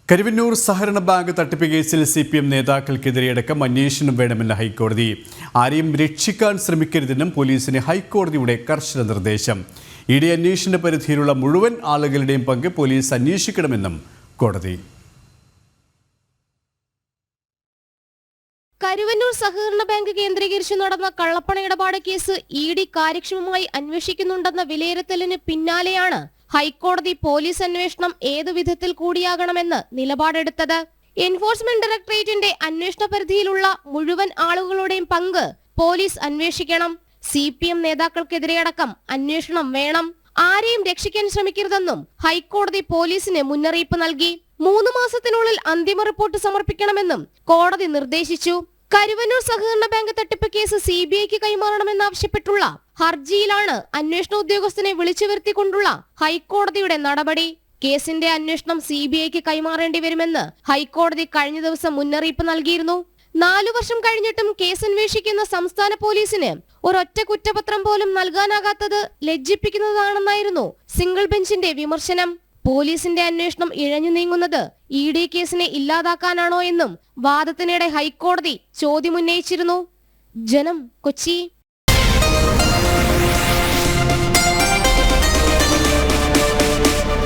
കരുവന്നൂർ സഹകരണ ബാങ്ക് തട്ടിപ്പ് കേസിൽ CPM നേതാക്കൾക്കെതിരെയടക്കം അന്വേഷണം വേണമെന്ന് ഹൈക്കോടതി. ആരെയും രക്ഷിക്കാൻ ശ്രമിക്കരുതെന്നും പോലീസിന് ഹൈക്കോടതിയുടെ കർശന നിർദ്ദേശം. ED അന്വേഷണ പരിധിയിലുള്ള മുഴുവൻ ആളുകളുടെയും പങ്ക് പോലീസ് അന്വേഷിക്കണമെന്നും കോടതി. കരുവന്നൂർ സഹകരണ ബാങ്ക് കേന്ദ്രീകരിച്ച് നടന്ന കള്ളപ്പണ ഇടപാട് കേസ് ED കാര്യക്ഷമമായി അന്വേഷിക്കുന്നുണ്ടെന്ന വിലയിരുത്തലിന് പിന്നാലെയാണ് ഹൈക്കോടതി പോലീസ് അന്വേഷണം ഏതു വിധത്തിൽ കൂടിയാകണമെന്ന് നിലപാടെടുത്തത്. എൻഫോഴ്സ്മെന്റ് ഡയറക്ടറേറ്റിന്റെ അന്വേഷണ പരിധിയിലുള്ള മുഴുവൻ ആളുകളുടെയും പങ്ക് പോലീസ് അന്വേഷിക്കണം. CPM നേതാക്കൾക്കെതിരെയടക്കം അന്വേഷണം വേണം. ആരെയും രക്ഷിക്കാൻ ശ്രമിക്കരുതെന്നും ഹൈക്കോടതി പോലീസിന് മുന്നറിയിപ്പ് നൽകി. 3 മാസത്തിനുള്ളിൽ അന്തിമ റിപ്പോർട്ട് സമർപ്പിക്കണമെന്നും കോടതി നിർദ്ദേശിച്ചു. കരുവന്നൂർ സഹകരണ ബാങ്ക് തട്ടിപ്പ് കേസ് CBIക്ക് കൈമാറണമെന്നാവശ്യപ്പെട്ടുള്ള ഹർജിയിലാണ് അന്വേഷണ ഉദ്യോഗസ്ഥനെ വിളിച്ചു വരുത്തിക്കൊണ്ടുള്ള ഹൈക്കോടതിയുടെ നടപടി. കേസിന്റെ അന്വേഷണം CBIക്ക് കൈമാറേണ്ടി വരുമെന്ന് ഹൈക്കോടതി കഴിഞ്ഞ ദിവസം മുന്നറിയിപ്പ് നൽകിയിരുന്നു. 4 വർഷം കഴിഞ്ഞിട്ടും കേസ് അന്വേഷിക്കുന്ന സംസ്ഥാന പോലീസിന് ഒരൊറ്റ കുറ്റപത്രം പോലും നൽകാനാകാത്തത് ലജ്ജിപ്പിക്കുന്നതാണെന്നായിരുന്നു സിംഗിൾ ബെഞ്ചിന്റെ വിമർശനം. പോലീസിന്റെ അന്വേഷണം ഇഴഞ്ഞു നീങ്ങുന്നത് ED കേസിനെ ഇല്ലാതാക്കാനാണോ എന്നും വാദത്തിനിടെ ഹൈക്കോടതി ചോദ്യമുന്നയിച്ചിരുന്നു. ജനം, കൊച്ചി.